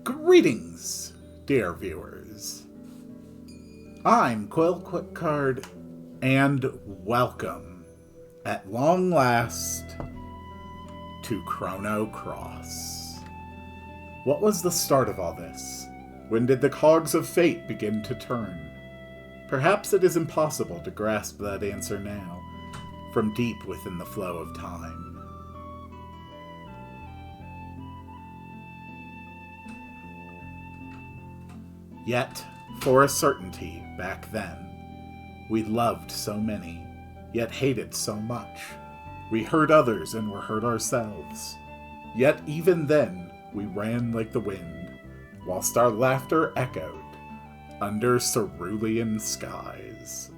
Greetings, dear viewers. I'm Quill Quickcard, and welcome, at long last, to Chrono Cross. What was the start of all this? When did the cogs of fate begin to turn? Perhaps it is impossible to grasp that answer now, from deep within the flow of time. Yet, for a certainty, back then, we loved so many, yet hated so much. We hurt others and were hurt ourselves. Yet even then, we ran like the wind, whilst our laughter echoed under cerulean skies.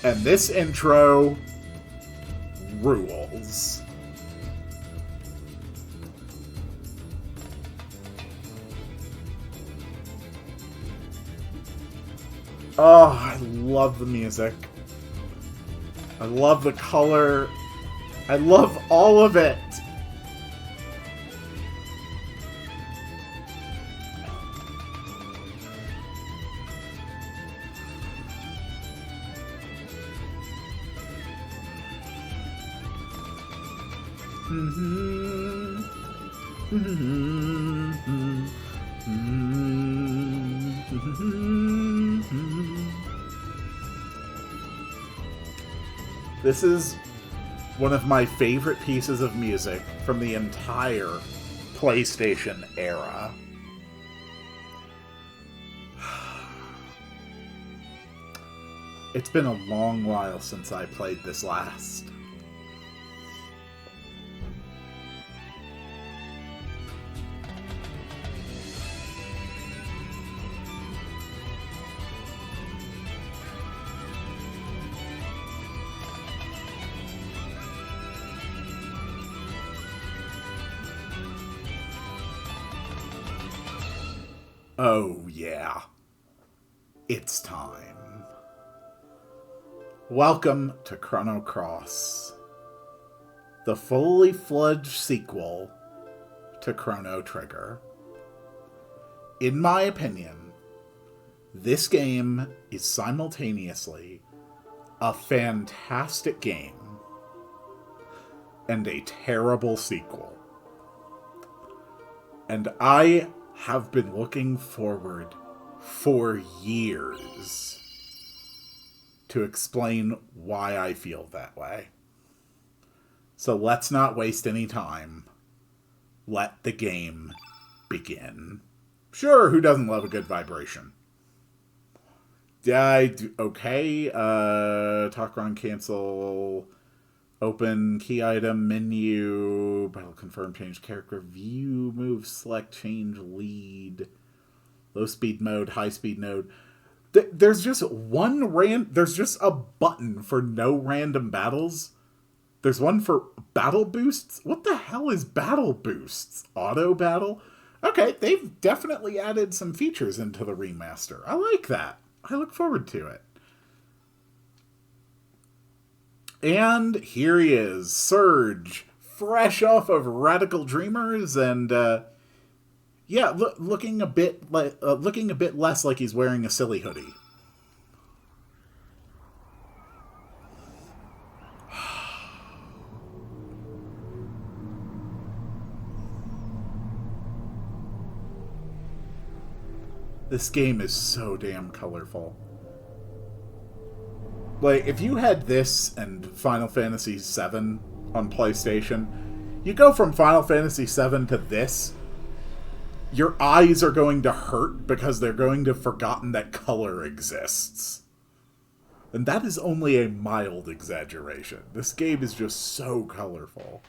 And this intro rules. Oh, I love the music. I love the color. I love all of it. This is one of my favorite pieces of music from the entire PlayStation era. It's been a long while since I played this last. Oh, yeah. It's time. Welcome to Chrono Cross, the fully fledged sequel to Chrono Trigger. In my opinion, this game is simultaneously a fantastic game and a terrible sequel. And I have been looking forward for years to explain why I feel that way. So let's not waste any time. Let the game begin. Sure, who doesn't love a good vibration? Okay, talk on cancel. Open key item menu, battle confirm, change character view, move, select, change, lead, low speed mode, high speed mode. There's just there's just a button for no random battles. There's one for battle boosts. What the hell is battle boosts? Auto battle? Okay, they've definitely added some features into the remaster. I like that. I look forward to it. And here he is, Surge, fresh off of Radical Dreamers, and looking a bit less like he's wearing a silly hoodie. This game is so damn colorful. Like, if you had this and Final Fantasy VII on PlayStation, you go from Final Fantasy VII to this, your eyes are going to hurt because they're going to have forgotten that color exists. And that is only a mild exaggeration. This game is just so colorful.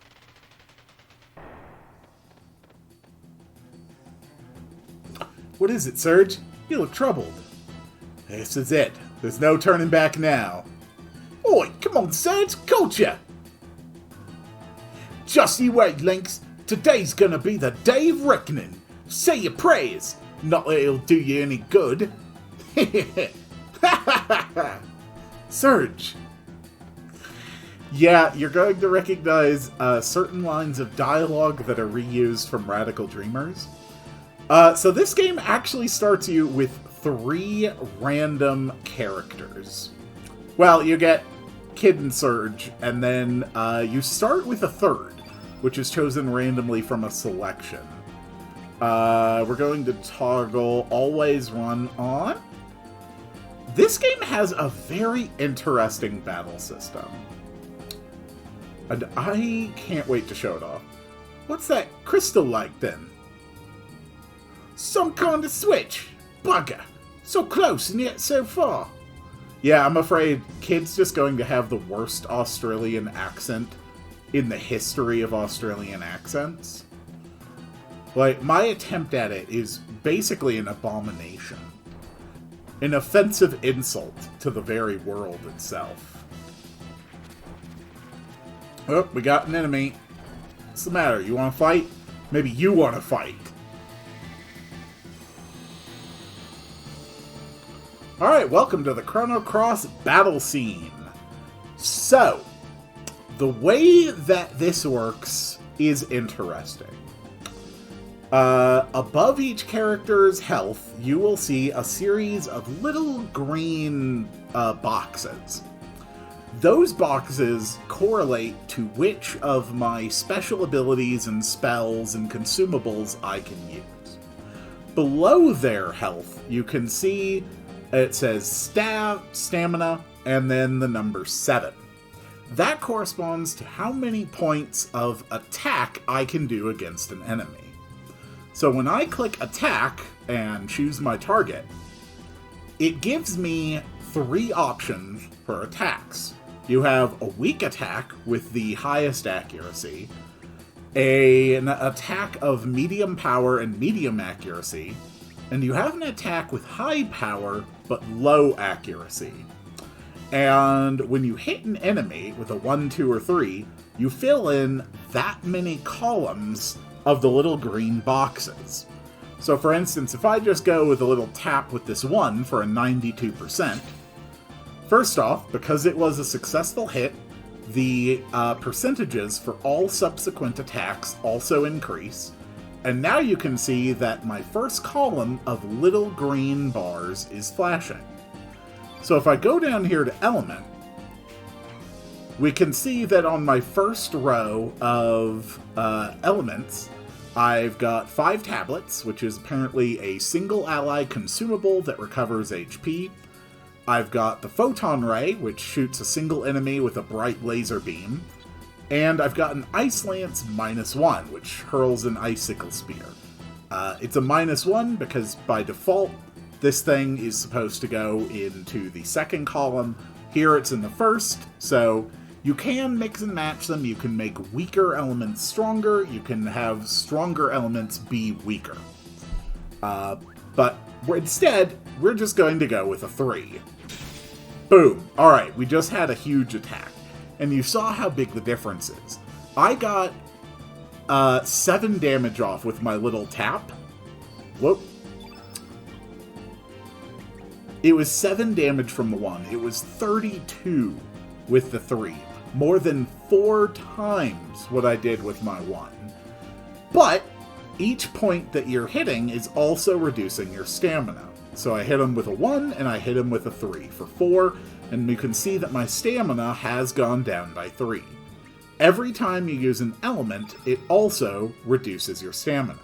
What is it, Surge? You look troubled. This is it. There's no turning back now. Oi, come on, Surge, culture! Just you wait, Lynx. Today's gonna be the day of reckoning. Say your prayers. Not that it'll do you any good. Surge. Yeah, you're going to recognize certain lines of dialogue that are reused from Radical Dreamers. So this game actually starts you with 3 random characters. Well, you get Kid and Surge, and then you start with a 3rd, which is chosen randomly from a selection. We're going to toggle Always Run On. This game has a very interesting battle system. And I can't wait to show it off. What's that crystal like, then? Some kind of switch. Bugger. So close and yet so far. Yeah, I'm afraid Kid's just going to have the worst Australian accent in the history of Australian accents. Like, my attempt at it is basically an abomination. An offensive insult to the very world itself. Oh, we got an enemy. What's the matter? You want to fight? Maybe you want to fight. Alright, welcome to the Chrono Cross battle scene. So, the way that this works is interesting. Above each character's health, you will see a series of little green boxes. Those boxes correlate to which of my special abilities and spells and consumables I can use. Below their health, you can see it says stamina, and then the number 7. That corresponds to how many points of attack I can do against an enemy. So when I click attack and choose my target, it gives me 3 options for attacks. You have a weak attack with the highest accuracy, an attack of medium power and medium accuracy, and you have an attack with high power but low accuracy. And when you hit an enemy with a 1, 2, or 3, you fill in that many columns of the little green boxes. So for instance, if I just go with a little tap with this 1 for a 92%, first off, because it was a successful hit, the percentages for all subsequent attacks also increase. And now you can see that my first column of little green bars is flashing. So if I go down here to Element, we can see that on my first row of elements, I've got 5 tablets, which is apparently a single ally consumable that recovers HP. I've got the Photon Ray, which shoots a single enemy with a bright laser beam. And I've got an Ice Lance -1, which hurls an Icicle Spear. It's a -1 because by default, this thing is supposed to go into the second column. Here it's in the first, so you can mix and match them. You can make weaker elements stronger. You can have stronger elements be weaker. But instead, we're just going to go with a 3. Boom. Alright, we just had a huge attack. And you saw how big the difference is. I got 7 damage off with my little tap. Whoop. It was 7 damage from the 1. It was 32 with the 3. More than 4 times what I did with my 1. But each point that you're hitting is also reducing your stamina. So I hit him with a 1, and I hit him with a 3 for 4, and you can see that my stamina has gone down by 3. Every time you use an element, it also reduces your stamina.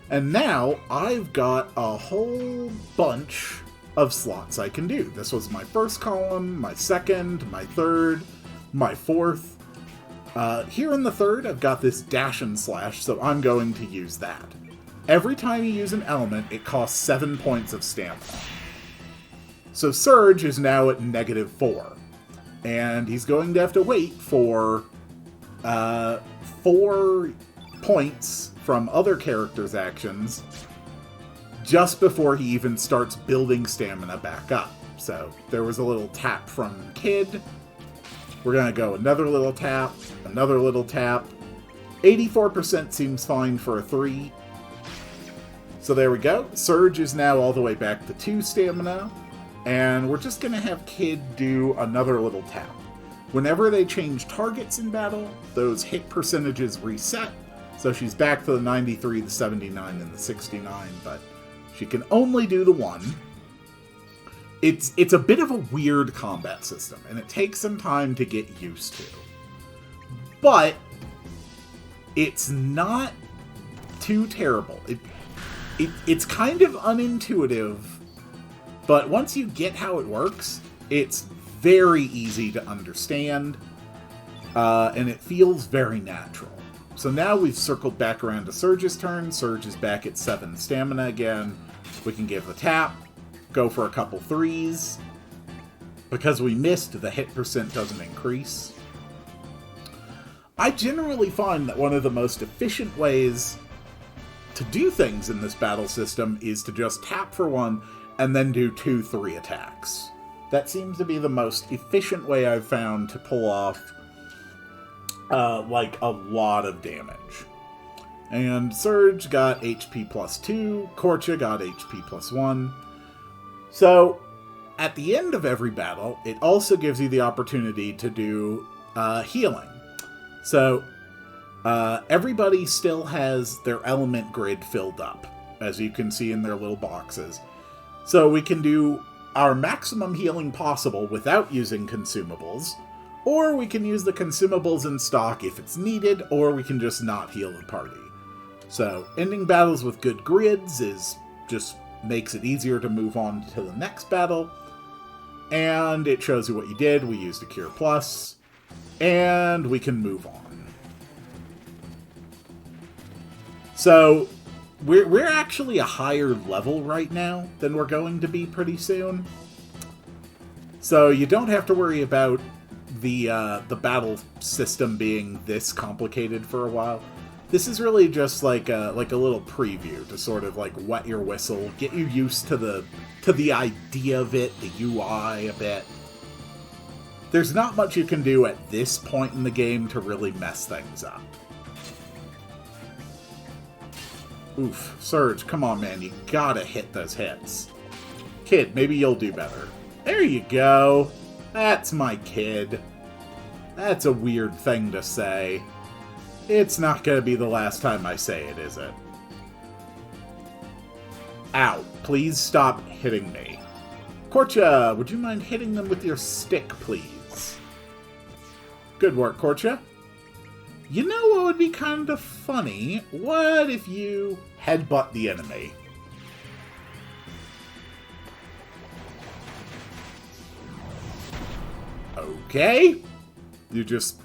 And now I've got a whole bunch of slots I can do. This was my first column, my second, my third, my fourth. Here in the third, I've got this dash and slash, so I'm going to use that. Every time you use an element, it costs 7 points of stamina. So Surge is now at -4. And he's going to have to wait for 4 points from other characters' actions just before he even starts building stamina back up. So there was a little tap from Kid. We're going to go another little tap, another little tap. 84% seems fine for a 3. So there we go. Surge is now all the way back to 2 stamina. And we're just going to have Kid do another little tap. Whenever they change targets in battle, those hit percentages reset. So she's back to the 93, the 79, and the 69, but she can only do the 1. It's a bit of a weird combat system, and it takes some time to get used to. But it's not too terrible. It's kind of unintuitive, but once you get how it works, it's very easy to understand, and it feels very natural. So now we've circled back around to Surge's turn. Surge is back at 7 stamina again. We can give the tap, go for a couple 3s. Because we missed, the hit percent doesn't increase. I generally find that one of the most efficient ways to do things in this battle system is to just tap for 1 and then do 2, 3 attacks. That seems to be the most efficient way I've found to pull off like a lot of damage. And Surge got HP plus 2, Korcha got HP plus 1. So, at the end of every battle, it also gives you the opportunity to do healing. So, everybody still has their element grid filled up, as you can see in their little boxes. So we can do our maximum healing possible without using consumables, or we can use the consumables in stock if it's needed, or we can just not heal the party. So, ending battles with good grids just makes it easier to move on to the next battle, and it shows you what you did. We used a Cure Plus, and we can move on. So, we're actually a higher level right now than we're going to be pretty soon. So you don't have to worry about the battle system being this complicated for a while. This is really just like a little preview to sort of like wet your whistle, get you used to the idea of it, the UI a bit. There's not much you can do at this point in the game to really mess things up. Oof, Surge, come on, man, you gotta hit those hits. Kid, maybe you'll do better. There you go. That's my kid. That's a weird thing to say. It's not gonna be the last time I say it, is it? Ow, please stop hitting me. Korcha, would you mind hitting them with your stick, please? Good work, Korcha. You know what would be kind of funny? What if you headbutt the enemy? Okay. You just...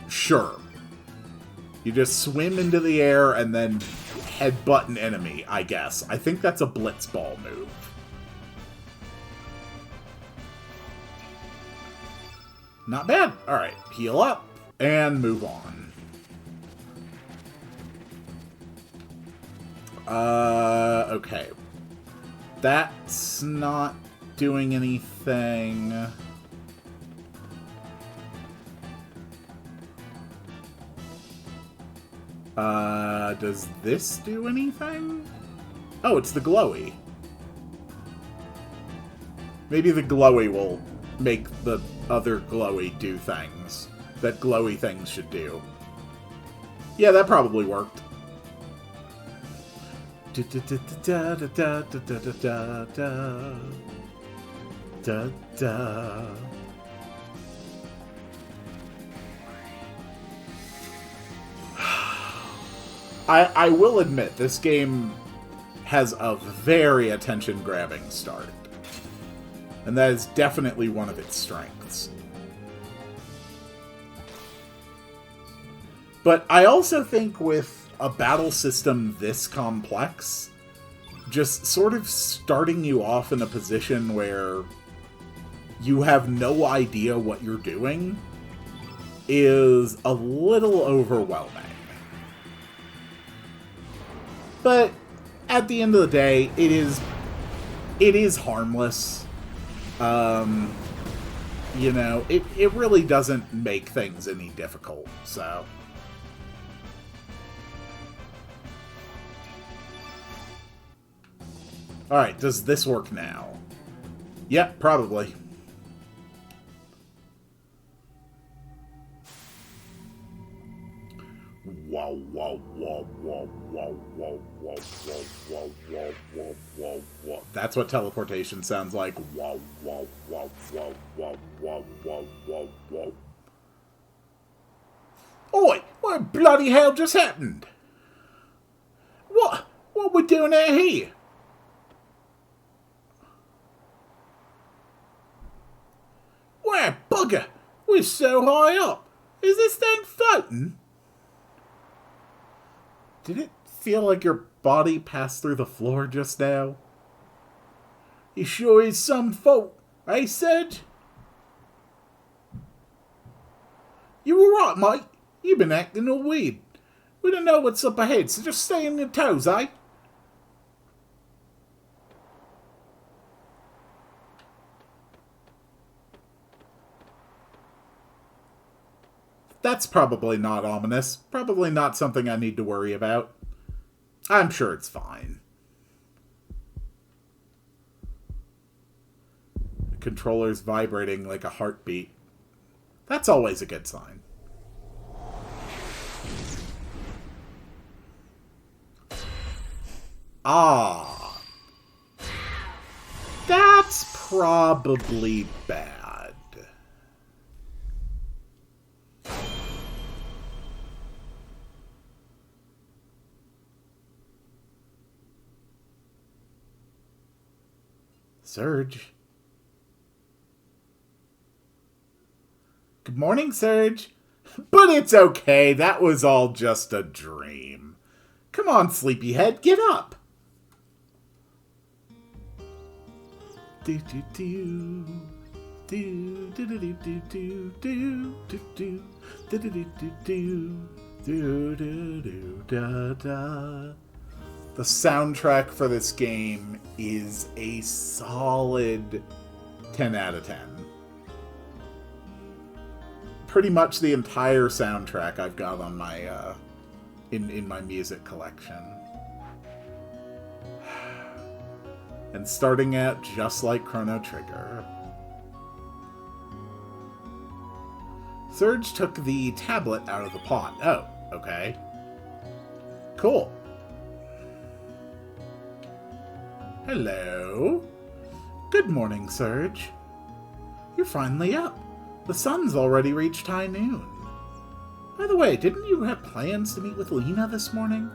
Sure. You just swim into the air and then headbutt an enemy, I guess. I think that's a blitzball move. Not bad. Alright, heal up. And move on. Okay. That's not doing anything. Does this do anything? Oh, it's the glowy. Maybe the glowy will make the other glowy do things that glowy things should do. Yeah, that probably worked. I will admit, this game has a very attention-grabbing start. And that is definitely one of its strengths. But I also think with a battle system this complex, just sort of starting you off in a position where you have no idea what you're doing is a little overwhelming. But at the end of the day, it is harmless. You know, it really doesn't make things any difficult, so... Alright, does this work now? Yep, probably. wow, wow, wow, wow, wow, wow, wow, wow, wow, wow, wow, wow. That's what teleportation sounds like. Wow, wow, wow, wow, wow, wow, wow, wow, wow. Oi! What bloody hell just happened? What we doing out here? Where bugger? We're so high up. Is this thing floating? Did it feel like your body passed through the floor just now? It sure is some fault, eh, Serge? You alright, mate? You've been acting all weird. We don't know what's up ahead, so just stay on your toes, eh? That's probably not ominous. Probably not something I need to worry about. I'm sure it's fine. The controller's vibrating like a heartbeat. That's always a good sign. Ah. That's probably bad. Serge. Good morning, Serge. But it's okay, that was all just a dream. Come on, sleepyhead, get up. Do do do do do do do do do do do do do do do do do da da. The soundtrack for this game is a solid 10 out of 10. Pretty much the entire soundtrack I've got on my in my music collection. And starting out just like Chrono Trigger. Serge took the tablet out of the pot. Oh, okay. Cool. Hello. Good morning, Serge. You're finally up. The sun's already reached high noon. By the way, didn't you have plans to meet with Lena this morning?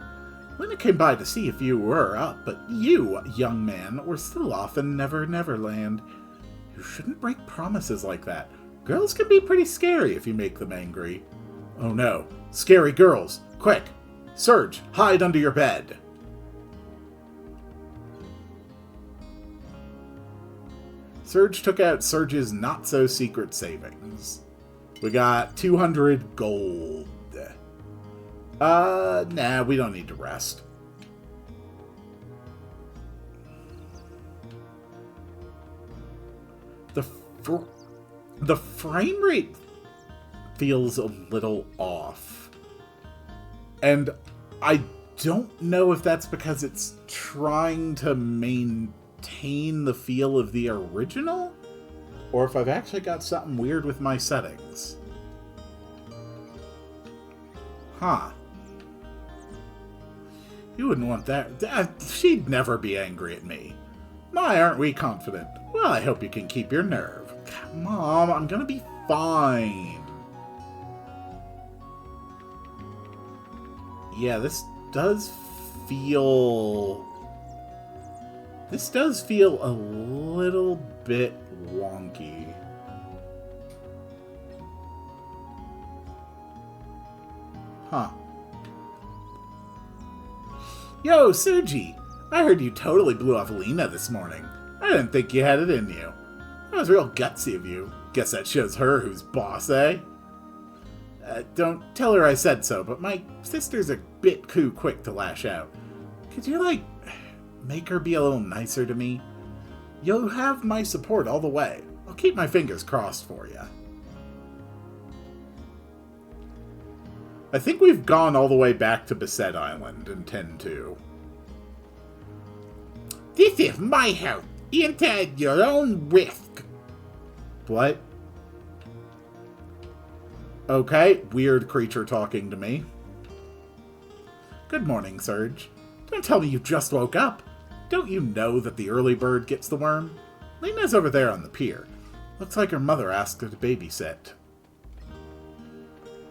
Lena came by to see if you were up, but you, young man, were still off in Never Neverland. You shouldn't break promises like that. Girls can be pretty scary if you make them angry. Oh no, scary girls! Quick! Serge, hide under your bed! Serge took out Serge's not-so-secret savings. We got 200 gold. Nah, we don't need to rest. The frame rate feels a little off. And I don't know if that's because it's trying to maintain the feel of the original, or if I've actually got something weird with my settings. Huh. You wouldn't want that. She'd never be angry at me. My, aren't we confident? Well, I hope you can keep your nerve. Mom, I'm gonna be fine. Yeah, this does feel a little bit wonky. Huh. Yo, Sergi! I heard you totally blew off Lena this morning. I didn't think you had it in you. That was real gutsy of you. Guess that shows her who's boss, eh? Don't tell her I said so, but my sister's a bit too quick to lash out. Could you, make her be a little nicer to me? You'll have my support all the way. I'll keep my fingers crossed for you. I think we've gone all the way back to Beset Island in 10-2. This is my house. Enter at your own risk. What? Okay, weird creature talking to me. Good morning, Surge. Don't tell me you just woke up. Don't you know that the early bird gets the worm? Lena's over there on the pier. Looks like her mother asked her to babysit.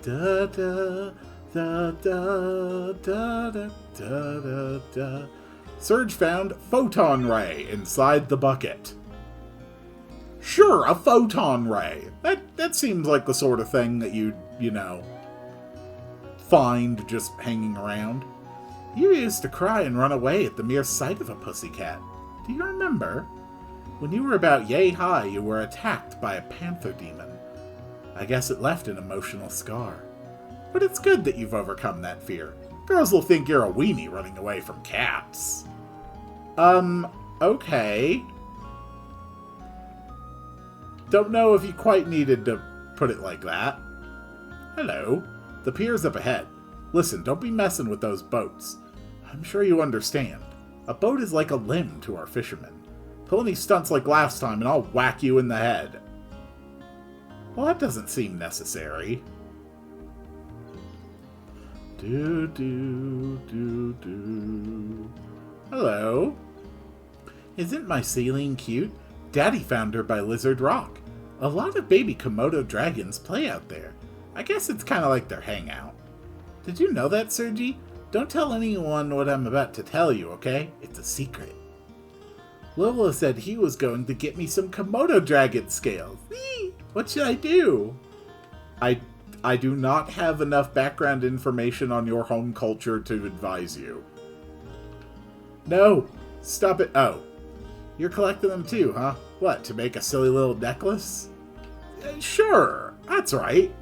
Da da da da da da da da da. Surge found photon ray inside the bucket. Sure, a photon ray. That seems like the sort of thing that you'd, find just hanging around. You used to cry and run away at the mere sight of a pussycat. Do you remember? When you were about yay high, you were attacked by a panther demon. I guess it left an emotional scar. But it's good that you've overcome that fear. Girls will think you're a weenie running away from cats. Okay. Don't know if you quite needed to put it like that. Hello. The pier's up ahead. Listen, don't be messing with those boats. I'm sure you understand. A boat is like a limb to our fishermen. Pull any stunts like last time and I'll whack you in the head. Well, that doesn't seem necessary. Do. Hello. Isn't my Celine cute? Daddy found her by Lizard Rock. A lot of baby Komodo dragons play out there. I guess it's kind of like their hangout. Did you know that, Sergi? Don't tell anyone what I'm about to tell you, okay? It's a secret. Lola said he was going to get me some Komodo dragon scales. Whee! What should I do? I do not have enough background information on your home culture to advise you. No! Stop it. Oh. You're collecting them too, huh? What, to make a silly little necklace? Sure, that's right.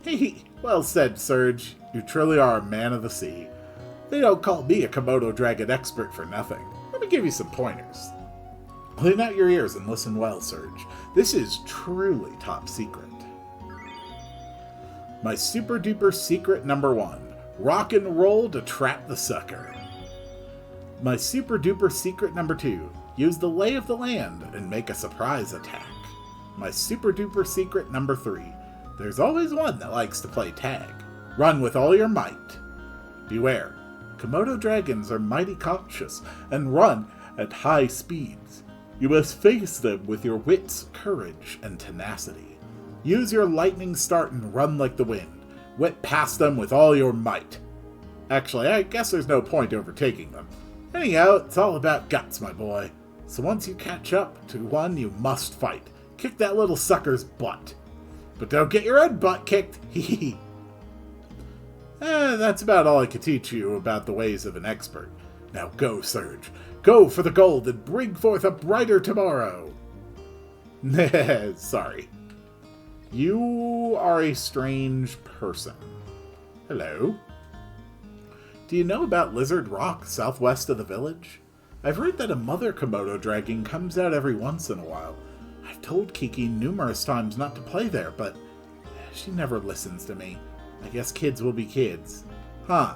Hey, well said, Surge. You truly are a man of the sea. They don't call me a Komodo dragon expert for nothing. Let me give you some pointers. Clean out your ears and listen well, Surge. This is truly top secret. My super duper secret number 1. Rock and roll to trap the sucker. My super duper secret number 2. Use the lay of the land and make a surprise attack. My super duper secret number 3. There's always one that likes to play tag. Run with all your might. Beware. Komodo dragons are mighty cautious and run at high speeds. You must face them with your wits, courage, and tenacity. Use your lightning start and run like the wind. Whip past them with all your might. Actually, I guess there's no point overtaking them. Anyhow, it's all about guts, my boy. So once you catch up to one, you must fight. Kick that little sucker's butt. But don't get your own butt kicked. Hee. That's about all I could teach you about the ways of an expert. Now go, Surge. Go for the gold and bring forth a brighter tomorrow. Sorry. You are a strange person. Hello? Do you know about Lizard Rock, southwest of the village? I've heard that a mother Komodo dragon comes out every once in a while. I've told Kiki numerous times not to play there, but she never listens to me. I guess kids will be kids. Huh.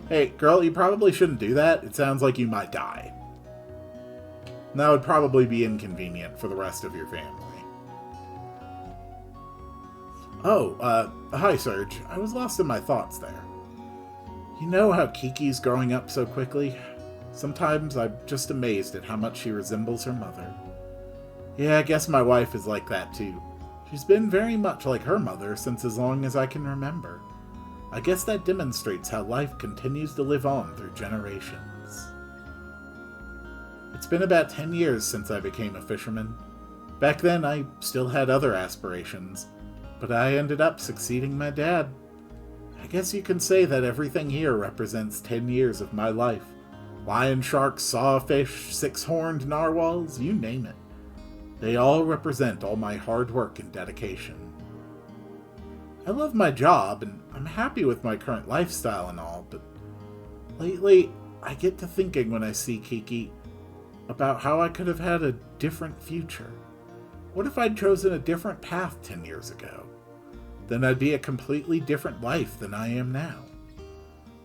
Hey, girl, you probably shouldn't do that. It sounds like you might die. And that would probably be inconvenient for the rest of your family. Oh, hi, Serge. I was lost in my thoughts there. You know how Kiki's growing up so quickly? Sometimes I'm just amazed at how much she resembles her mother. Yeah, I guess my wife is like that too. She's been very much like her mother since as long as I can remember. I guess that demonstrates how life continues to live on through generations. It's been about 10 years since I became a fisherman. Back then, I still had other aspirations, but I ended up succeeding my dad. I guess you can say that everything here represents 10 years of my life. Lion sharks, sawfish, six-horned narwhals, you name it. They all represent all my hard work and dedication. I love my job, and I'm happy with my current lifestyle and all, but lately, I get to thinking when I see Kiki about how I could have had a different future. What if I'd chosen a different path 10 years ago? Then I'd be a completely different life than I am now.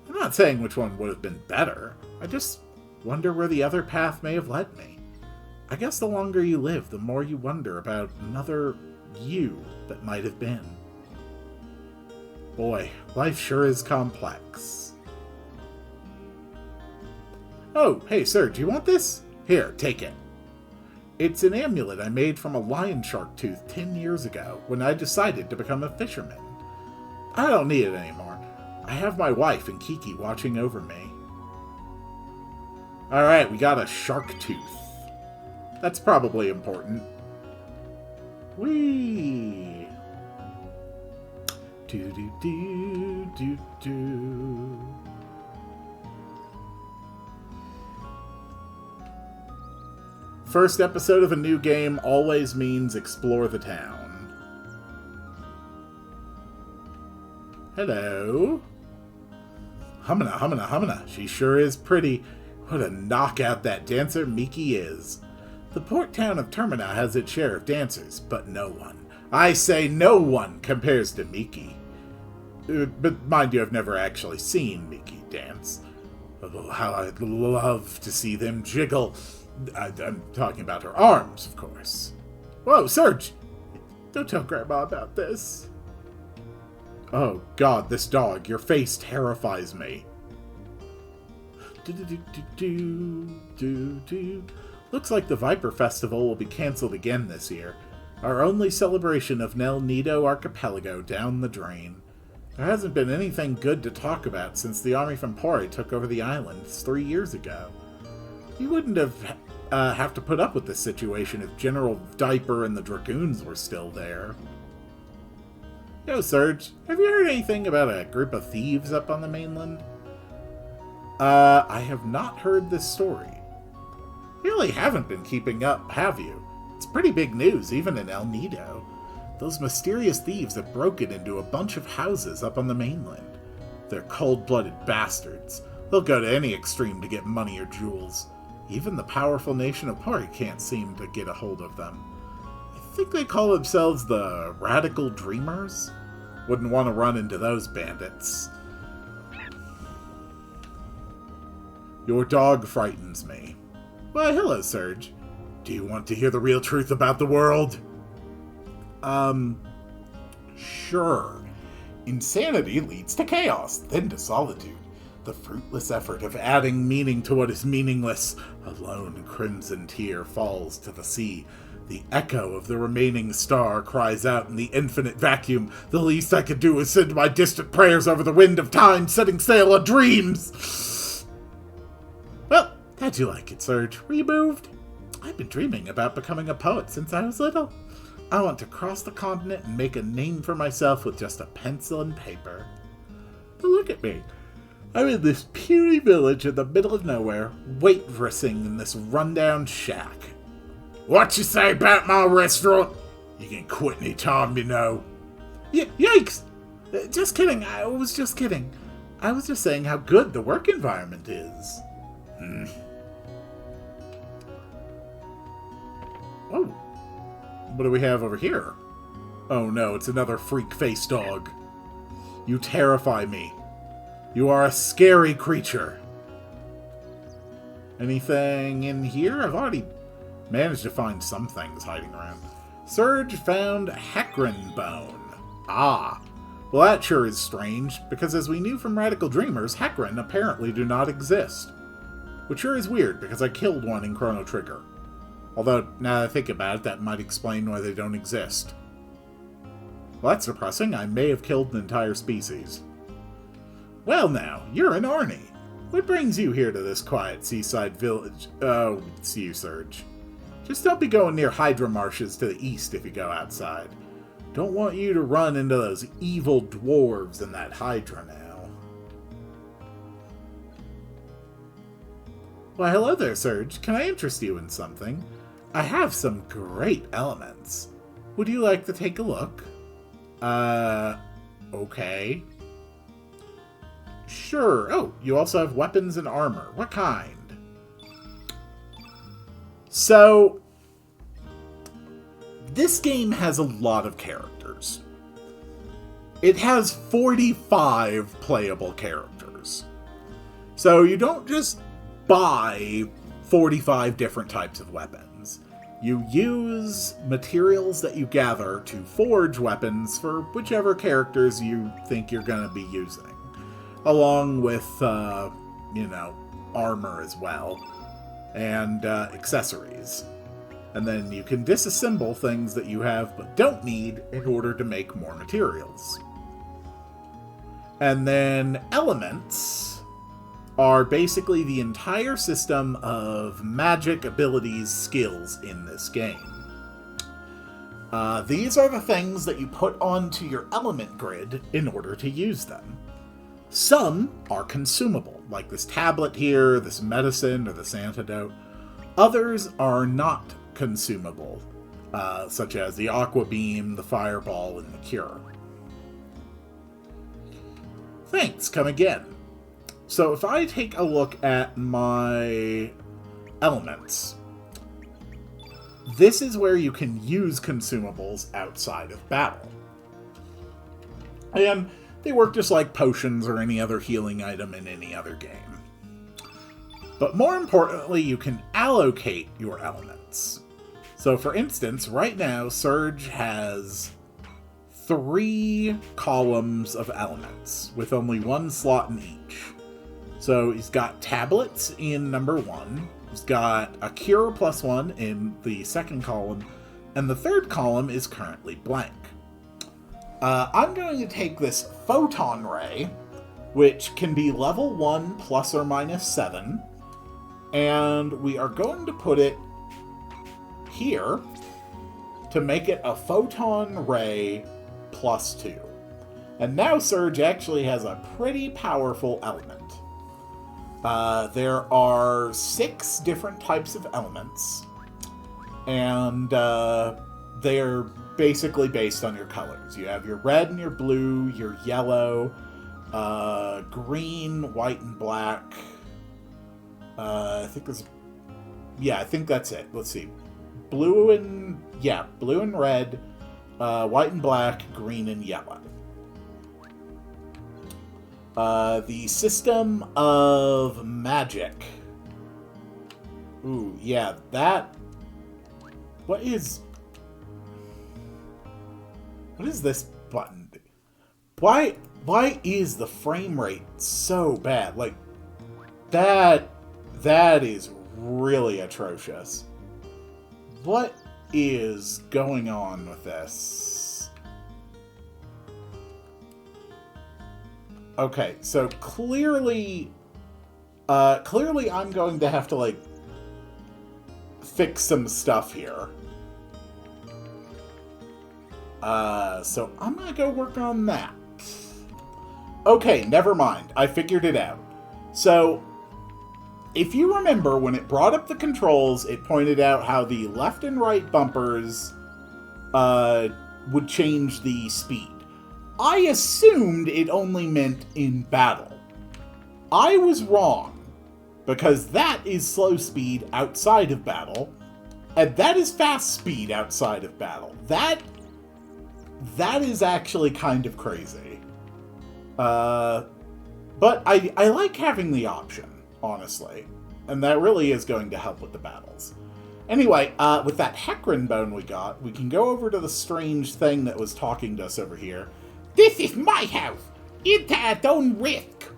I'm not saying which one would have been better. I just wonder where the other path may have led me. I guess the longer you live, the more you wonder about another you that might have been. Boy, life sure is complex. Oh, hey, sir, do you want this? Here, take it. It's an amulet I made from a lion shark tooth 10 years ago when I decided to become a fisherman. I don't need it anymore. I have my wife and Kiki watching over me. Alright, we got a shark tooth. That's probably important. Whee! Do-do-do-do-do. First episode of a new game always means explore the town. Hello. Humana, humana, humana. She sure is pretty. What a knockout that dancer Miki is. The port town of Termina has its share of dancers, but no one, I say no one, compares to Miki. But mind you, I've never actually seen Miki dance. Although how I'd love to see them jiggle. I'm talking about her arms, of course. Whoa, Serge! Don't tell Grandma about this. Oh, God, this dog. Your face terrifies me. Looks like the Viper Festival will be cancelled again this year. Our only celebration of Nel Nido Archipelago down the drain. There hasn't been anything good to talk about since the army from Pori took over the islands 3 years ago. You wouldn't have to put up with this situation if General Diaper and the Dragoons were still there. Yo, Serge, have you heard anything about a group of thieves up on the mainland? I have not heard this story. You really haven't been keeping up, have you? It's pretty big news, even in El Nido. Those mysterious thieves have broken into a bunch of houses up on the mainland. They're cold-blooded bastards. They'll go to any extreme to get money or jewels. Even the powerful nation of Pori can't seem to get a hold of them. I think they call themselves the Radical Dreamers. Wouldn't want to run into those bandits. Your dog frightens me. Why, hello, Serge. Do you want to hear the real truth about the world? Sure. Insanity leads to chaos, then to solitude. The fruitless effort of adding meaning to what is meaningless. A lone crimson tear falls to the sea. The echo of the remaining star cries out in the infinite vacuum. The least I could do is send my distant prayers over the wind of time, setting sail on dreams. Well, how'd you like it, Serge? Were you moved? I've been dreaming about becoming a poet since I was little. I want to cross the continent and make a name for myself with just a pencil and paper. But look at me. I'm in this puny village in the middle of nowhere, waitressing in this rundown shack. What you say about my restaurant? You can quit any time, you know. Yikes! Just kidding, I was just kidding. I was just saying how good the work environment is. Oh. What do we have over here? Oh no, it's another freak-faced dog. You terrify me. You are a scary creature. Anything in here? I've already managed to find some things hiding around. Serge found Hecarim bone. Ah. Well, that sure is strange, because as we knew from Radical Dreamers, Hecarim apparently do not exist. Which sure is weird, because I killed one in Chrono Trigger. Although, now that I think about it, that might explain why they don't exist. Well, that's depressing. I may have killed an entire species. Well now, you're an Arnie. What brings you here to this quiet seaside village? Oh, it's you, Serge. Just don't be going near Hydra Marshes to the east if you go outside. Don't want you to run into those evil dwarves in that Hydra now. Why, hello there, Serge. Can I interest you in something? I have some great elements. Would you like to take a look? Okay. Sure. Oh, you also have weapons and armor. What kind? So, this game has a lot of characters. It has 45 playable characters. So you don't just buy 45 different types of weapons. You use materials that you gather to forge weapons for whichever characters you think you're going to be using, along with, armor as well, and accessories. And then you can disassemble things that you have but don't need in order to make more materials. And then elements are basically the entire system of magic, abilities, skills in this game. These are the things that you put onto your element grid in order to use them. Some are consumable, like this tablet here, this medicine, or this antidote. Others are not consumable, such as the aqua beam, the fireball, and the cure. Thanks, come again. So if I take a look at my elements, this is where you can use consumables outside of battle. And they work just like potions or any other healing item in any other game. But more importantly, you can allocate your elements. So for instance, right now, Surge has 3 columns of elements, with only 1 slot in each. So he's got tablets in number 1, he's got a cure +1 in the second column, and the third column is currently blank. I'm going to take this photon ray, which can be level 1 ±7, and we are going to put it here to make it a photon ray +2. And now Surge actually has a pretty powerful element. There are 6 different types of elements, and they're basically based on your colors. You have your red and your blue, your yellow, green, white, and black. I think that's it. Let's see. Blue and red, white and black, green and yellow. The system of magic. Ooh, yeah, that... What is this button? Why is the frame rate so bad? Like, that is really atrocious. What is going on with this? Okay, so clearly I'm going to have to, like, fix some stuff here. So I'm gonna go work on that. Okay, never mind. I figured it out. So, if you remember, when it brought up the controls, it pointed out how the left and right bumpers would change the speed. I assumed it only meant in battle. I was wrong, because that is slow speed outside of battle, and that is fast speed outside of battle. That is actually kind of crazy. But I like having the option, honestly. And that really is going to help with the battles. Anyway, with that Hecarim bone we got, we can go over to the strange thing that was talking to us over here. This is my house! Enter at own risk!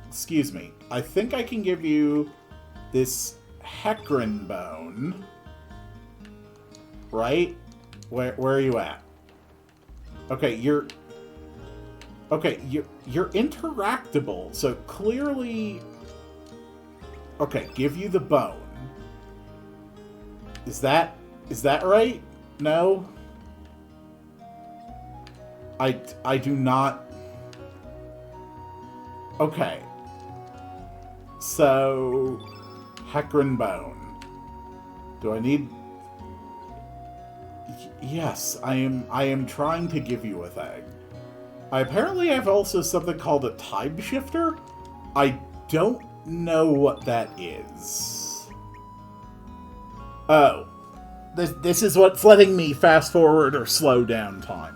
Excuse me. I think I can give you this Hecarim bone. Right? Where are you at? Okay, you're interactable, so clearly... Okay, give you the bone. Is that right? No? I do not... Okay. So... Hecarim bone. Do I need... Yes, I am trying to give you a thing. I apparently have also something called a time shifter. I don't know what that is. Oh. This is what's letting me fast forward or slow down time.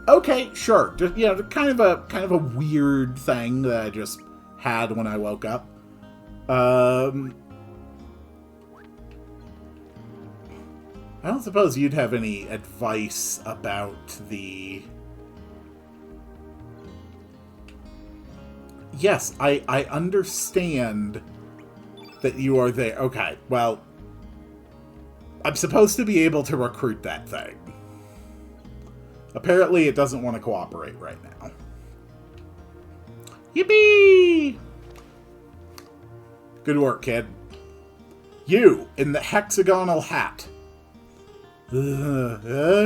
Okay, sure. Just, kind of a weird thing that I just had when I woke up. I don't suppose you'd have any advice about the... Yes, I understand that you are there. Okay, well, I'm supposed to be able to recruit that thing. Apparently it doesn't want to cooperate right now. Yippee! Good work, kid. You, in the hexagonal hat. Oh,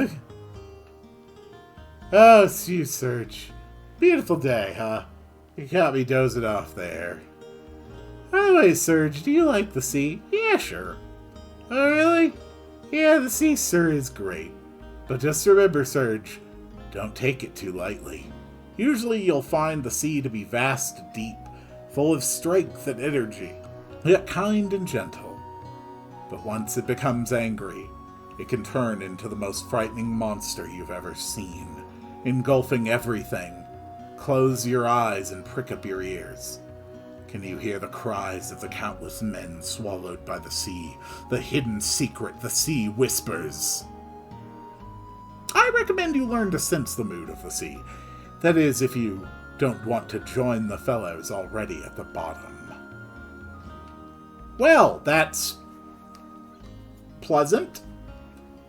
it's you, Serge. Beautiful day, huh? You got me dozing off there. By the way, Serge, do you like the sea? Yeah, sure. Oh, really? Yeah, the sea, sir, is great. But just remember, Serge, don't take it too lightly. Usually you'll find the sea to be vast and deep, full of strength and energy, yet kind and gentle. But once it becomes angry, it can turn into the most frightening monster you've ever seen, engulfing everything. Close your eyes and prick up your ears. Can you hear the cries of the countless men swallowed by the sea? The hidden secret the sea whispers. I recommend you learn to sense the mood of the sea. That is, if you don't want to join the fellows already at the bottom. Well, that's pleasant.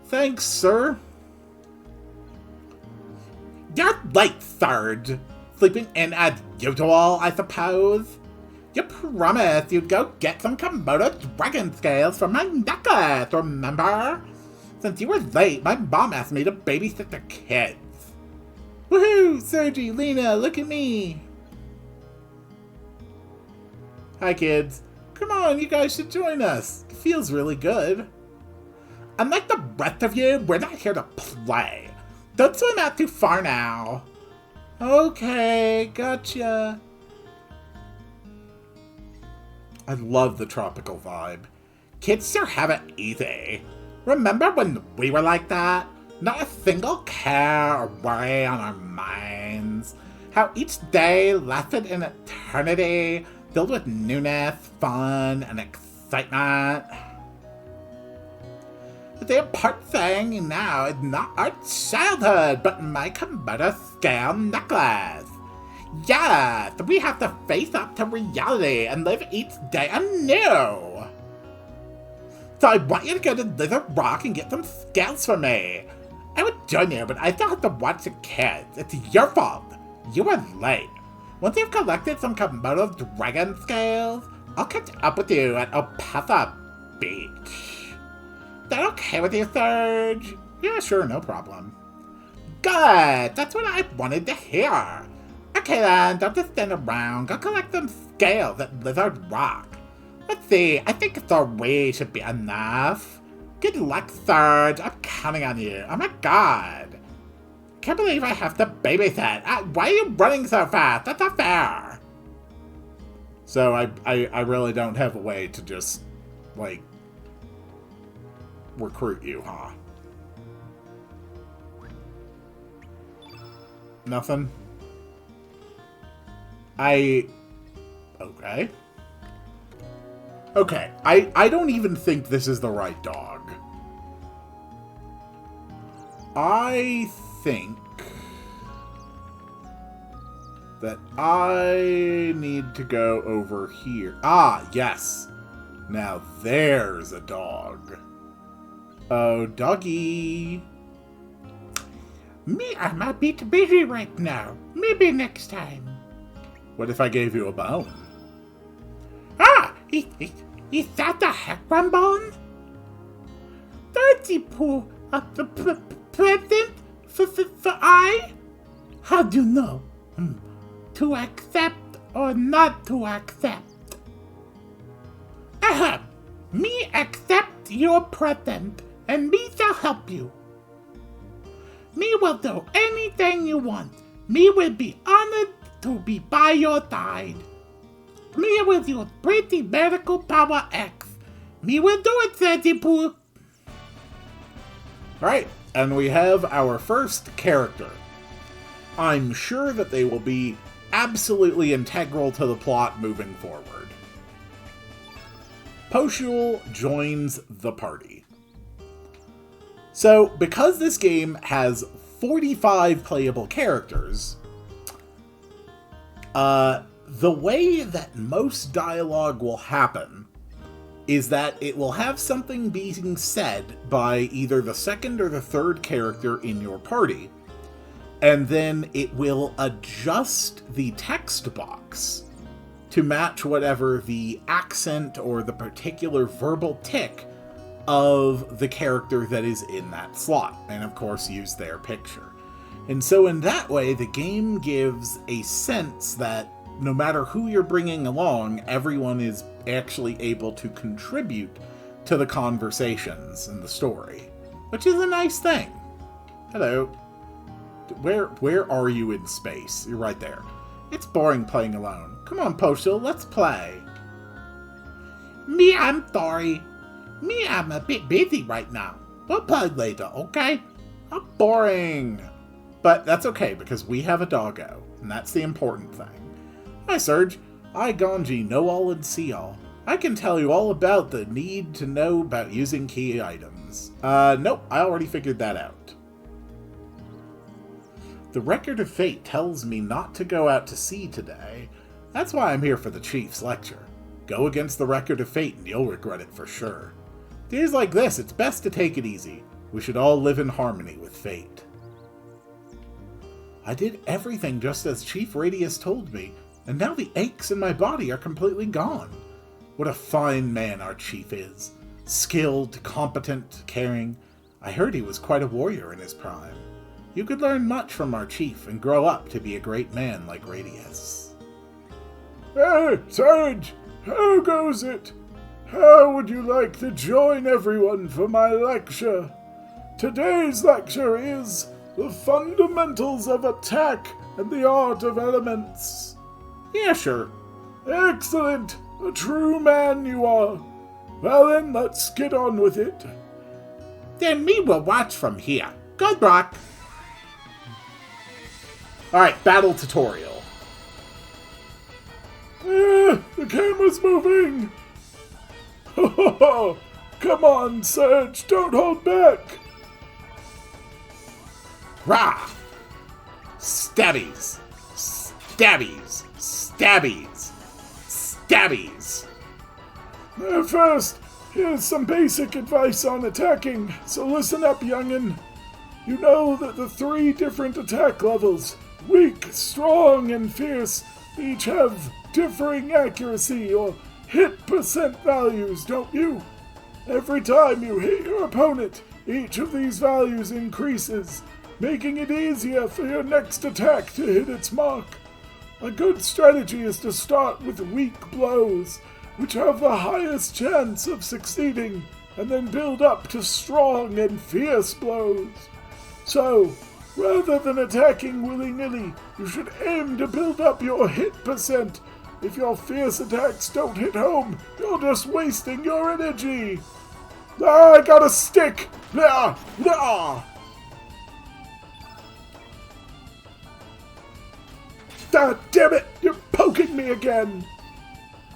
Thanks, sir. You're late, Third. Sleeping in as usual, I suppose. You promised you'd go get some Komodo dragon scales for my necklace, remember? Since you were late, my mom asked me to babysit the kids. Woohoo! Sergi, Lena, look at me! Hi, kids. Come on, you guys should join us. It feels really good. Unlike the rest of you, we're not here to play. Don't swim out too far now. Okay, gotcha. I love the tropical vibe. Kids sure have it easy. Remember when we were like that? Not a single care or worry on our minds. How each day lasted an eternity, filled with newness, fun, and excitement. The important thing now is not our childhood, but my Komodo scale necklace. Yes, we have to face up to reality and live each day anew. So I want you to go to Lizard Rock and get some scales for me. I would join you, but I still have to watch the kids. It's your fault. You were late. Once you've collected some Komodo dragon scales, I'll catch up with you at Opatha Beach. That okay with you, Serge? Yeah, sure, no problem. Good! That's what I wanted to hear. Okay then, don't just stand around. Go collect some scales at Lizard Rock. Let's see, I think 3 should be enough. Good luck, Serge. I'm counting on you. Oh my god. Can't believe I have to babysit. Why are you running so fast? That's not fair. So I really don't have a way to just, like, recruit you, huh? Nothing? Okay. Okay, I don't even think this is the right dog. I think that I need to go over here. Ah, yes. Now there's a dog. Oh, doggy. Me, I'm a bit busy right now. Maybe next time. What if I gave you a bone? Ah! Is that the Heckman bone? Dirty poo. The present for I? How do you know? To accept or not to accept? Me accept your present, and me shall help you. Me will do anything you want. Me will be honored to be by your side. Me will use pretty medical power X. Me will do it, Sandy Poo. Alright, and we have our first character. I'm sure that they will be absolutely integral to the plot moving forward. Poshul joins the party. So, because this game has 45 playable characters, the way that most dialogue will happen is that it will have something being said by either the second or the third character in your party, and then it will adjust the text box to match whatever the accent or the particular verbal tick of the character that is in that slot, and of course use their picture. And so in that way, the game gives a sense that no matter who you're bringing along, everyone is actually able to contribute to the conversations and the story, which is a nice thing. Hello. Where are you in space? You're right there. It's boring playing alone. Come on, Postal, let's play. Me, I'm sorry. Me, I'm a bit busy right now. We'll play later, okay? How boring. But that's okay, because we have a doggo, and that's the important thing. Hi, Serge. I, Ganji, know all and see all. I can tell you all about the need to know about using key items. Nope, I already figured that out. The Record of Fate tells me not to go out to sea today. That's why I'm here for the Chief's lecture. Go against the Record of Fate and you'll regret it for sure. Days like this, it's best to take it easy. We should all live in harmony with fate. I did everything just as Chief Radius told me, and now the aches in my body are completely gone. What a fine man our chief is. Skilled, competent, caring. I heard he was quite a warrior in his prime. You could learn much from our chief and grow up to be a great man like Radius. Hey, Sarge! How goes it? How would you like to join everyone for my lecture? Today's lecture is The Fundamentals of Attack and the Art of Elements. Yeah, sure. Excellent! A true man you are. Well then, let's get on with it. Then me will watch from here. Good luck. Alright, battle tutorial. The camera's moving! Ho ho ho! Come on, Serge, don't hold back! Rah! Stabbies! Stabbies! Stabbies! Stabbies! First, here's some basic advice on attacking, so listen up, youngin'. You know that the 3 different attack levels, weak, strong, and fierce, each have differing accuracy or hit percent values, don't you? Every time you hit your opponent, each of these values increases, making it easier for your next attack to hit its mark. A good strategy is to start with weak blows, which have the highest chance of succeeding, and then build up to strong and fierce blows. So, rather than attacking willy-nilly, you should aim to build up your hit percent. If your fierce attacks don't hit home, you're just wasting your energy. Ah, I got a stick! Blah! Blah! Ah, damn it! You're poking me again!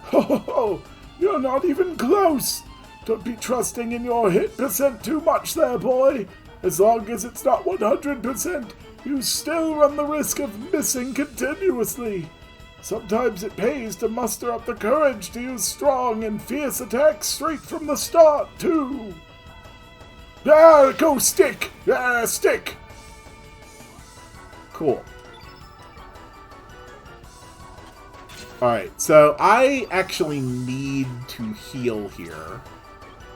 Ho ho ho! You're not even close! Don't be trusting in your hit percent too much there, boy! As long as it's not 100%, you still run the risk of missing continuously. Sometimes it pays to muster up the courage to use strong and fierce attacks straight from the start, too. Ah, go stick! Ah, stick! Cool. Alright, so I actually need to heal here.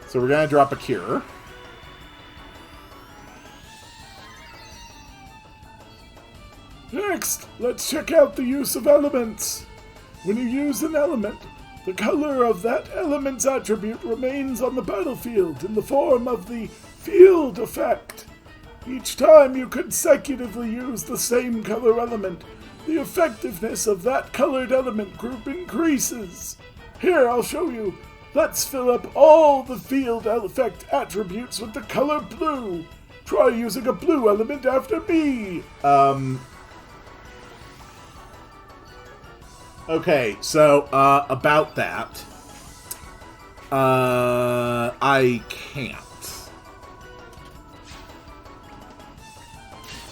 So we're going to drop a cure. Next, let's check out the use of elements. When you use an element, the color of that element's attribute remains on the battlefield in the form of the field effect. Each time you consecutively use the same color element, the effectiveness of that colored element group increases. Here, I'll show you. Let's fill up all the field effect attributes with the color blue. Try using a blue element after me. Okay, so, about that. I can't.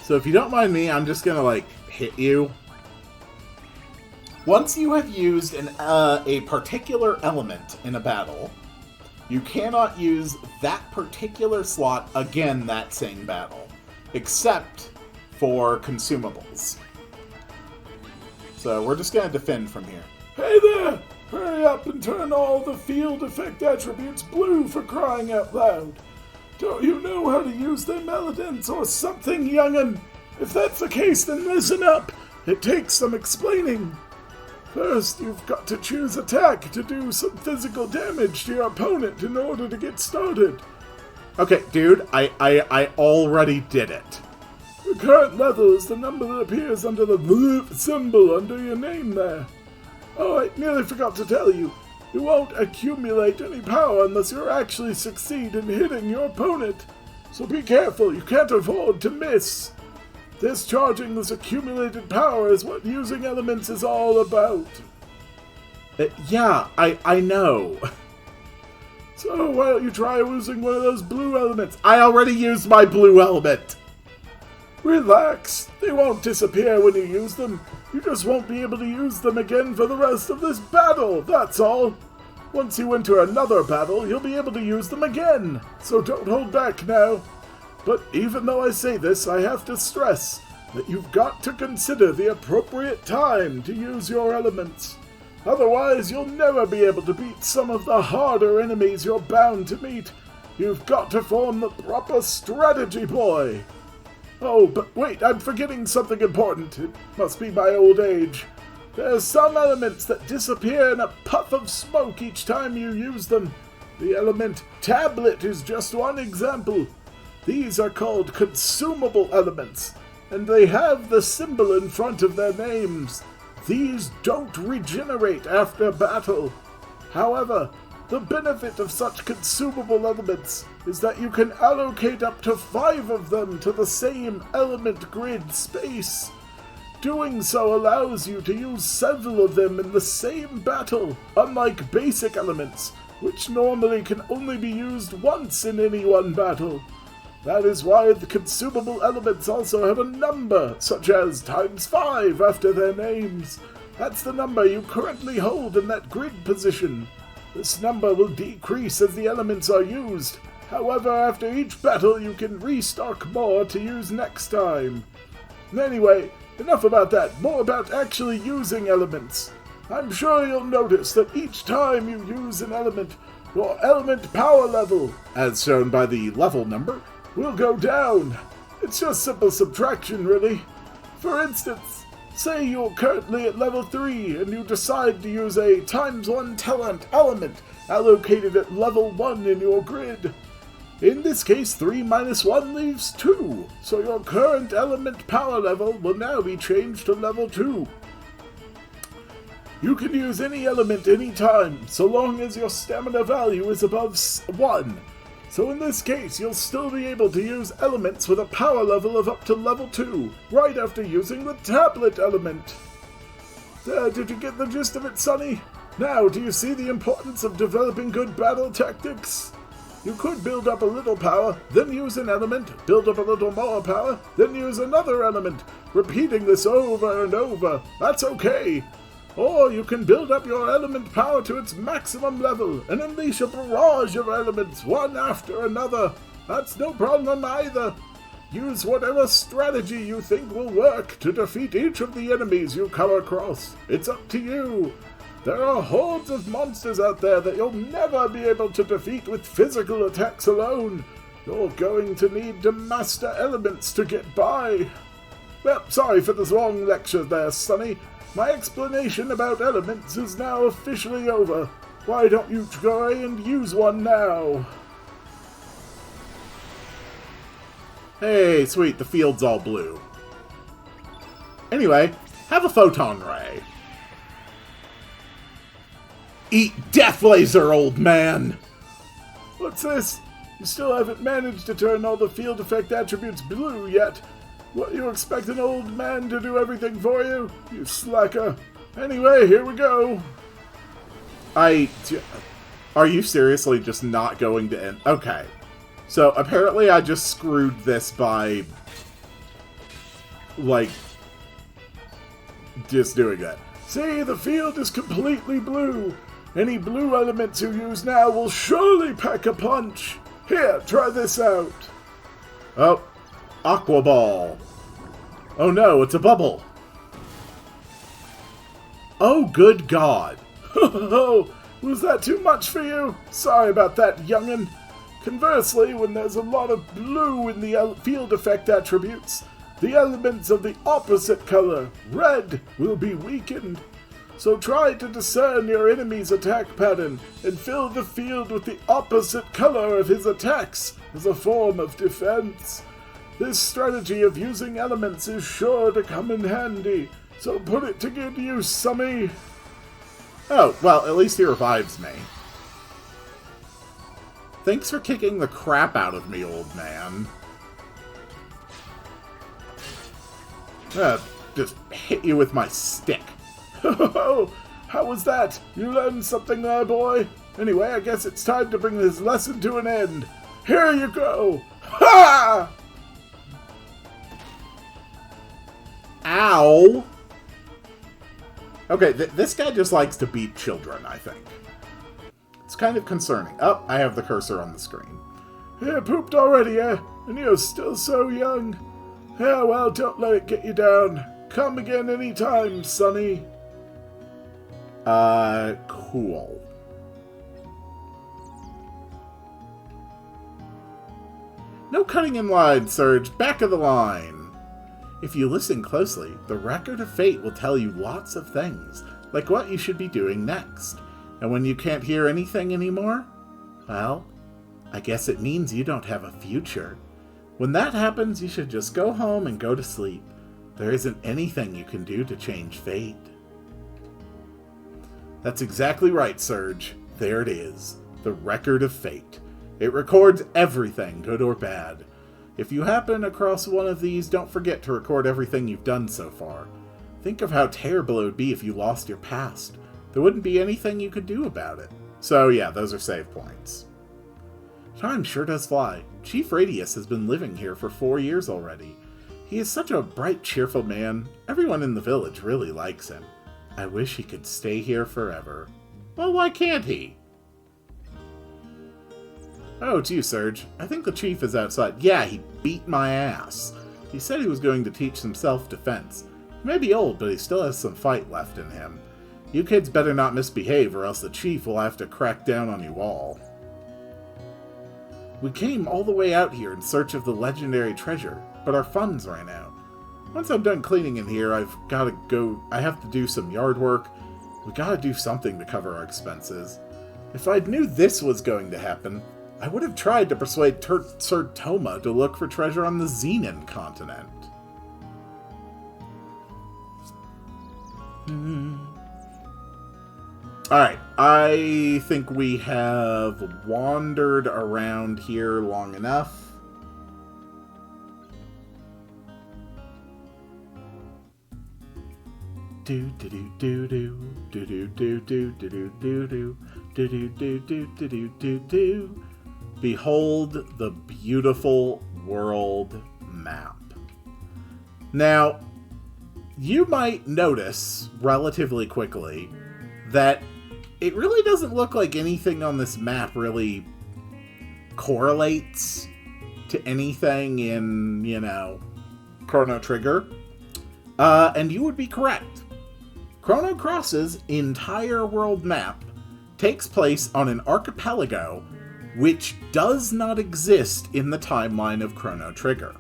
So if you don't mind me, I'm just gonna, like, hit you. Once you have used a particular element in a battle, you cannot use that particular slot again that same battle, except for consumables. So we're just gonna defend from here. Hey there! Hurry up and turn all the field effect attributes blue, for crying out loud. Don't you know how to use them elements or something, young'un? If that's the case, then listen up. It takes some explaining. First, you've got to choose attack to do some physical damage to your opponent in order to get started. Okay, dude, I already did it. The current level is the number that appears under the symbol under your name there. Oh, I nearly forgot to tell you. You won't accumulate any power unless you actually succeed in hitting your opponent. So be careful, you can't afford to miss. Discharging this accumulated power is what using elements is all about. Yeah, I know. So why don't you try using one of those blue elements? I already used my blue element. Relax, they won't disappear when you use them. You just won't be able to use them again for the rest of this battle, that's all. Once you enter another battle, you'll be able to use them again. So don't hold back now. But even though I say this, I have to stress that you've got to consider the appropriate time to use your elements. Otherwise, you'll never be able to beat some of the harder enemies you're bound to meet. You've got to form the proper strategy, boy. Oh, but wait, I'm forgetting something important. It must be my old age. There are some elements that disappear in a puff of smoke each time you use them. The element tablet is just one example. These are called consumable elements, and they have the symbol in front of their names. These don't regenerate after battle. However, the benefit of such consumable elements is that you can allocate up to 5 of them to the same element grid space. Doing so allows you to use several of them in the same battle, unlike basic elements, which normally can only be used once in any one battle. That is why the consumable elements also have a number, such as ×5 after their names. That's the number you currently hold in that grid position. This number will decrease as the elements are used. However, after each battle you can restock more to use next time. Anyway, enough about that, more about actually using elements. I'm sure you'll notice that each time you use an element, your element power level, as shown by the level number, will go down. It's just simple subtraction, really. For instance, say you're currently at level 3 and you decide to use a ×1 talent element allocated at level 1 in your grid. In this case, 3 minus 1 leaves 2, so your current element power level will now be changed to level 2. You can use any element anytime, so long as your stamina value is above 1. So in this case, you'll still be able to use elements with a power level of up to level 2, right after using the tablet element. Did you get the gist of it, Sonny? Now, do you see the importance of developing good battle tactics? You could build up a little power, then use an element, build up a little more power, then use another element, repeating this over and over. That's okay. Or you can build up your element power to its maximum level and unleash a barrage of elements, one after another. That's no problem either. Use whatever strategy you think will work to defeat each of the enemies you come across. It's up to you. There are hordes of monsters out there that you'll never be able to defeat with physical attacks alone. You're going to need to master elements to get by. Well, sorry for this long lecture there, Sonny. My explanation about elements is now officially over. Why don't you try and use one now? Hey, sweet, the field's all blue. Anyway, have a photon ray. Eat death laser, old man! What's this? You still haven't managed to turn all the field effect attributes blue yet. What, you expect an old man to do everything for you? You slacker. Anyway, here we go. Are you seriously just not going to end? Okay. So, apparently I just screwed this by like, just doing that. See, the field is completely blue. Any blue elements you use now will surely pack a punch. Here, try this out. Oh, Aqua Ball. Oh no, it's a bubble. Oh, good God. Oh, was that too much for you? Sorry about that, young'un. Conversely, when there's a lot of blue in the field effect attributes, the elements of the opposite color, red, will be weakened. So try to discern your enemy's attack pattern and fill the field with the opposite color of his attacks as a form of defense. This strategy of using elements is sure to come in handy, so put it to good use, Summy. Oh, well, at least he revives me. Thanks for kicking the crap out of me, old man. Just hit you with my stick. Oh, how was that? You learned something there, boy? Anyway, I guess it's time to bring this lesson to an end. Here you go! Ha! Ow! Okay, this guy just likes to beat children, I think. It's kind of concerning. Oh, I have the cursor on the screen. You pooped already, eh? And you're still so young. Yeah, well, don't let it get you down. Come again anytime, Sonny. Cool. No cutting in line, Surge. Back of the line. If you listen closely, the Record of Fate will tell you lots of things, like what you should be doing next. And when you can't hear anything anymore, well, I guess it means you don't have a future. When that happens, you should just go home and go to sleep. There isn't anything you can do to change fate. That's exactly right, Surge. There it is. The Record of Fate. It records everything, good or bad. If you happen across one of these, don't forget to record everything you've done so far. Think of how terrible it would be if you lost your past. There wouldn't be anything you could do about it. So yeah, those are save points. Time sure does fly. Chief Radius has been living here for 4 years already. He is such a bright, cheerful man. Everyone in the village really likes him. I wish he could stay here forever. Well, why can't he? Oh, it's you, Surge. I think the chief is outside. Yeah, he beat my ass. He said he was going to teach some self-defense. He may be old, but he still has some fight left in him. You kids better not misbehave, or else the chief will have to crack down on you all. We came all the way out here in search of the legendary treasure, but our funds ran out. Once I'm done cleaning in here, I have to do some yard work. We gotta do something to cover our expenses. If I'd knew this was going to happen, I would have tried to persuade Sir Toma to look for treasure on the Xenon continent. Alright, I think we have wandered around here long enough. Do do do do do do do do do do do do do do do do do do do do. Behold the beautiful world map. Now, you might notice relatively quickly that it really doesn't look like anything on this map really correlates to anything in, Chrono Trigger. And you would be correct. Chrono Cross's entire world map takes place on an archipelago which does not exist in the timeline of Chrono Trigger.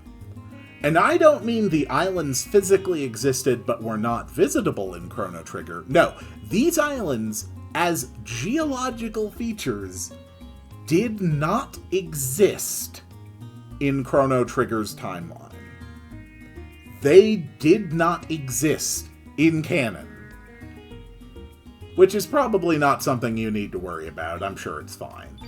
And I don't mean the islands physically existed but were not visitable in Chrono Trigger. No, these islands, as geological features, did not exist in Chrono Trigger's timeline. They did not exist in canon. Which is probably not something you need to worry about. I'm sure it's fine.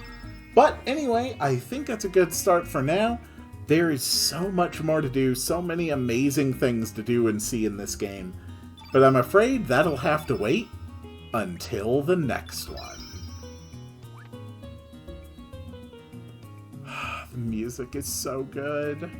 But anyway, I think that's a good start for now. There is so much more to do, so many amazing things to do and see in this game. But I'm afraid that'll have to wait until the next one. The music is so good.